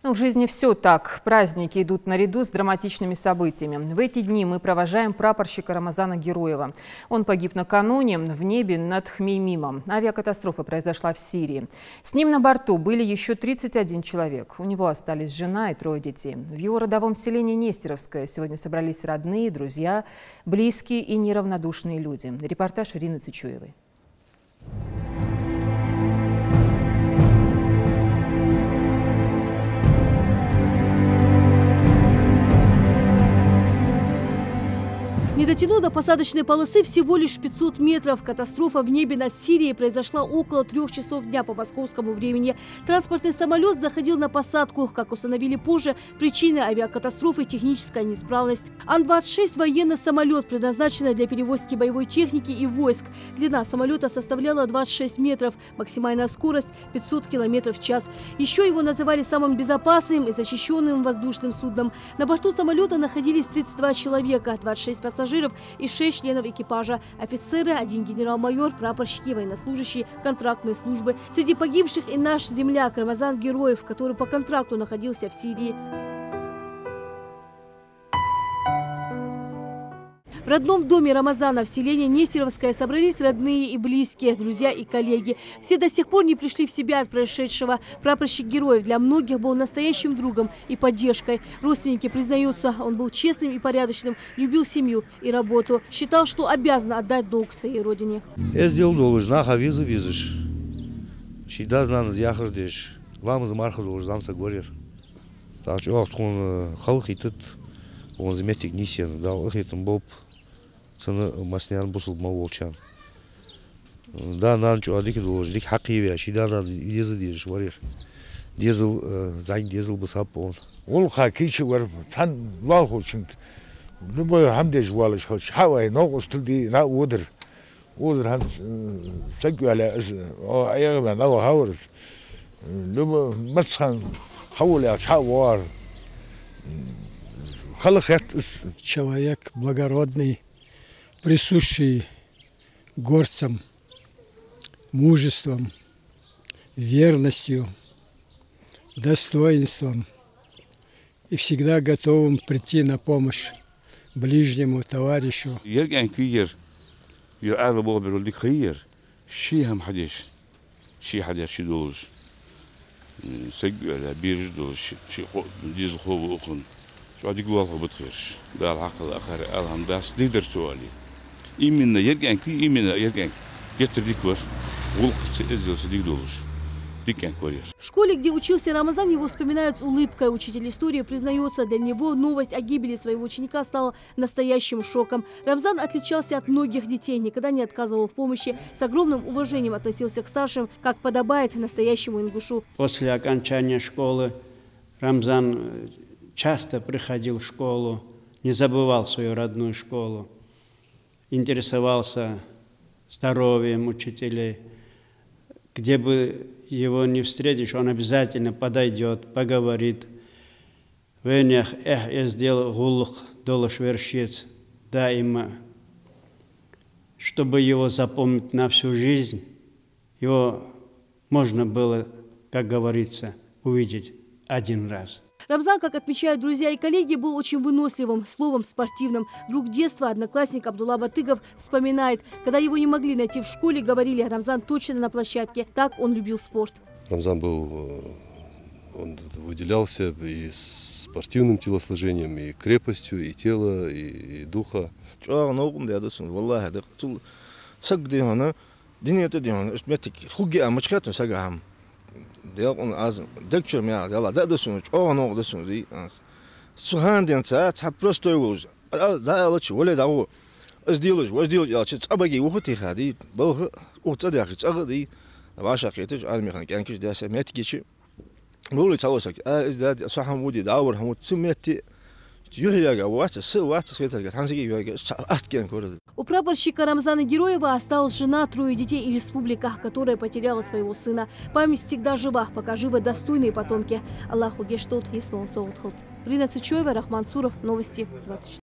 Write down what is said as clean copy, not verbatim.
В жизни все так. Праздники идут наряду с драматичными событиями. В эти дни мы провожаем прапорщика Рамазана Героева. Он погиб накануне в небе над Хмеймимом. Авиакатастрофа произошла в Сирии. С ним на борту были еще 31 человек. У него остались жена и 3 детей. В его родовом селении Нестеровское сегодня собрались родные, друзья, близкие и неравнодушные люди. Репортаж Ирины Цичуевой. Не дотянув до посадочной полосы всего лишь 500 метров. Катастрофа в небе над Сирией произошла около 3 часов дня по московскому времени. Транспортный самолет заходил на посадку. Как установили позже, причиной авиакатастрофы – техническая неисправность. Ан-26 – военный самолет, предназначенный для перевозки боевой техники и войск. Длина самолета составляла 26 метров, максимальная скорость – 500 км в час. Еще его называли самым безопасным и защищенным воздушным судном. На борту самолета находились 32 человека, 26 пассажиров и 6 членов экипажа. Офицеры, 1 генерал-майор, прапорщики, военнослужащие контрактной службы. Среди погибших и наш земляк Рамазан Героев, который по контракту находился в Сирии. В родном доме Рамазана в селении Нестеровское собрались родные и близкие, друзья и коллеги. Все до сих пор не пришли в себя от происшедшего. Прапорщик Героев для многих был настоящим другом и поддержкой. Родственники признаются, он был честным и порядочным, любил семью и работу. Считал, что обязан отдать долг своей родине. Я сделал должен, виза визиш. Шида знан зяхардеш. Вам за марха должен сагорер. Так что он халхитет, он заметик нисен, дал хитом боб. Цена маснян бусул маволчан. Да, нанчу адики должен, дик хакивя, шида нан дизел диш варер. Дизел, зайн дизел басап он. Он хакичи вар, цан лалхучин. Любой хамдеш валыш хоч, хавай ногус тулди на удр. Удр хам сагваля, аягна на хаврс. Любой масхан хауля чавар. Человек благородный, присущий горцам, мужеством, верностью, достоинством и всегда готовым прийти на помощь ближнему товарищу. Именно именно В школе, где учился Рамазан, его вспоминают с улыбкой. Учитель истории признается, для него новость о гибели своего ученика стала настоящим шоком. Рамзан отличался от многих детей, никогда не отказывал в помощи, с огромным уважением относился к старшим, как подобает настоящему ингушу. После окончания школы Рамзан часто приходил в школу, не забывал свою родную школу, интересовался здоровьем учителей. Где бы его не встретишь, он обязательно подойдет, поговорит. Венях, я сделал гулух, долаш вершец, даима. Чтобы его запомнить на всю жизнь, его можно было, как говорится, увидеть один раз. Рамзан, как отмечают друзья и коллеги, был очень выносливым, словом спортивным. Друг детства, одноклассник Абдулла Батыгов вспоминает, когда его не могли найти в школе, говорили, Рамзан точно на площадке. Так он любил спорт. Рамзан он выделялся и спортивным телосложением, и крепостью, и тела, и духа. Он декчер меня, да досунуч, но досунуч, суханденца, просто его, да лучше, воле того, сделать, я чуть абаги ухоти хади, был уцадяк, цагади, ваша хитич, армихан, кянкиш, да семетики, воле того сак, да сахамуди, да авархамуд, семети. У прапорщика Рамзана Героева осталась жена, 3 детей и республика, которая потеряла своего сына. Память всегда жива, пока живы достойные потомки. Аллаху гештот, Исмаул Соутхолд. Ирина Цичуева, Рахман Суров, Новости 24.